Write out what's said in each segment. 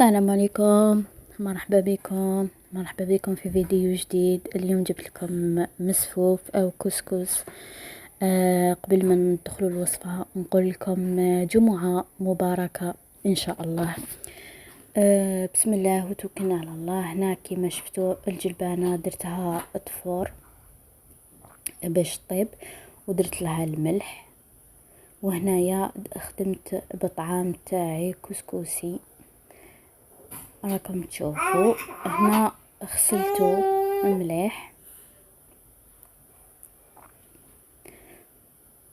السلام عليكم، مرحبا بكم في فيديو جديد. اليوم جبت لكم مسفوف او كسكس. قبل ما ندخلوا الوصفة نقول لكم جمعة مباركة ان شاء الله. بسم الله وتوكلنا على الله. هنا كما شفتوا الجلبانة درتها طفور باش طيب، ودرت لها الملح، وهنايا خدمت بطعام تاعي كسكسي راكم تشوفوا. هنا غسلته مليح،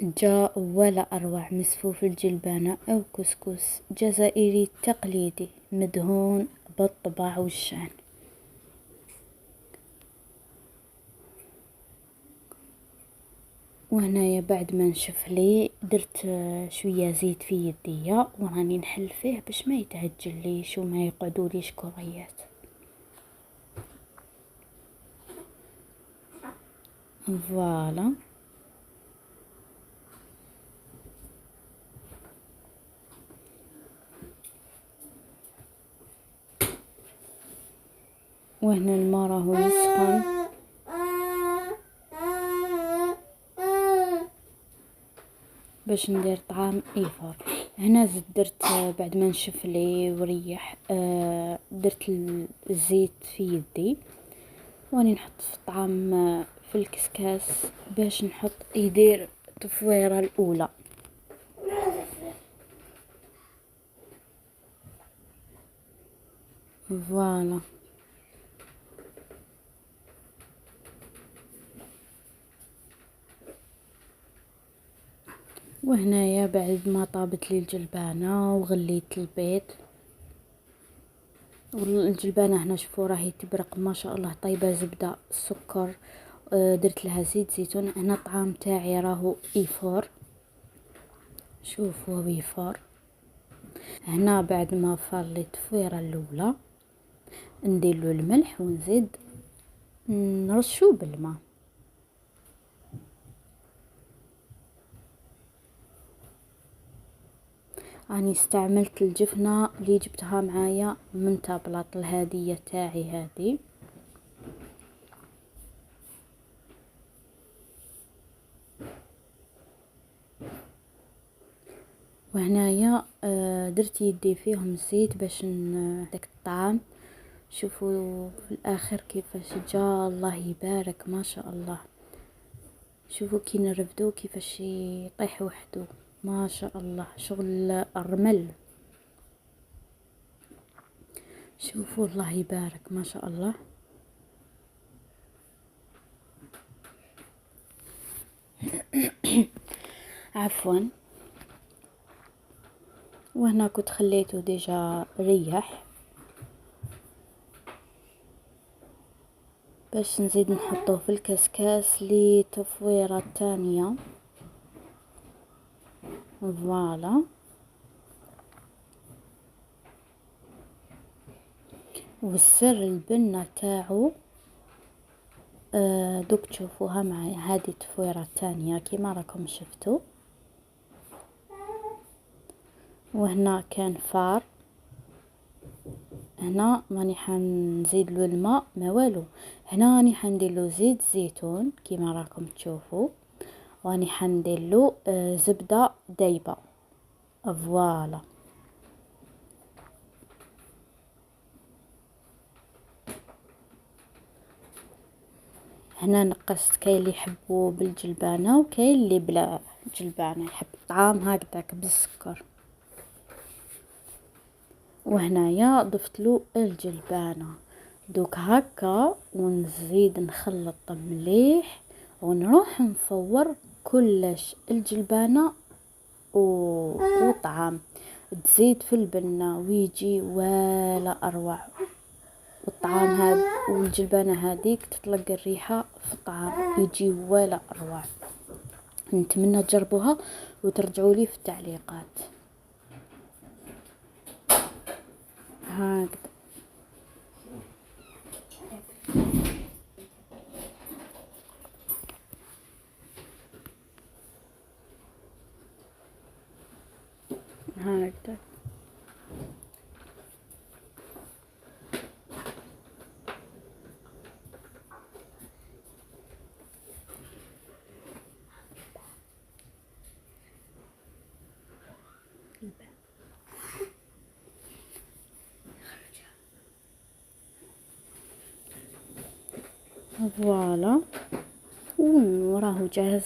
جاء ولا اروع مسفوف الجلبانة او كسكس جزائري تقليدي مدهون بالطبع والشان. وهنايا بعد ما نشف لي درت شويه زيت في يديا وراني نحل فيه باش ما يتعجليش وما يقعدوليش كريات. فوالا وهنا الماء راهو يسخن باش ندير طعام ايفور. هنا زدت درت بعد ما نشف لي وريح درت الزيت في يدي واني نحط في الطعام في الكسكاس باش نحط يدير التفويره الاولى. فوالا وهنايا بعد ما طابت لي الجلبانه وغليت البيض، والجلبانه هنا شوفوا راهي تبرق ما شاء الله، طيبه زبده السكر، درت لها زيت زيتون. هنا الطعام تاعي راهو ايفور، شوفوا ايفور. هنا بعد ما فار لي التفويره الاولى نديرلو الملح ونزيد نرشو بالماء. راني استعملت الجفنه اللي جبتها معايا من تابلط الهديه تاعي هذه. وهنايا درت يدي فيهم الزيت باش داك الطعام. شوفوا في الاخر كيفاش جا، الله يبارك ما شاء الله. شوفوا كي نرفدو كيفاش يطيح وحده ما شاء الله، شغل الرمل. شوفوا الله يبارك ما شاء الله. عفوا. وهنا كنت خليته ديجا ريح باش نزيد نحطه في الكسكاس لتفويرة الثانية. فوالا والسر البنة تاعو دوك تشوفوها معايا. هذه التفويرة الثانية كيما راكم شفتوا. وهنا كان فار، هنا ماني حنزيد له الماء ما والو. هنا راني حندير له زيت زيتون كيما راكم تشوفوا، واني حندير له زبده دايبه. فوالا هنا نقصت. كاين اللي يحبوا بالجلبانه وكاين اللي بلا جلبانه يحب الطعام هكذاك بالسكر. وهنايا ضفت له الجلبانه دوك هكا، ونزيد نخلط مليح ونروح نفور كلش الجلبانه وطعام تزيد في البنه ويجي ولا اروع. والطعام هذا والجلبانه هذيك تطلق الريحه في الطعام يجي ولا اروع. نتمنى تجربوها وترجعوا لي في التعليقات. هكذا هكذا فوالا، وراه جاهز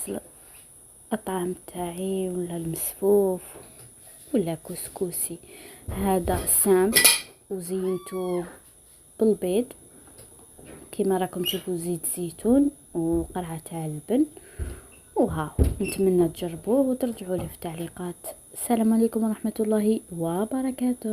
الطعام تاعي، ولا المسفوف ولا كسكسي. هذا سامب وزينته بالبيض كيما راكم تشوفوا، زيت زيتون وقرعه تاع اللبن. وها نتمنى تجربوه وترجعوا لي في التعليقات. السلام عليكم ورحمه الله وبركاته.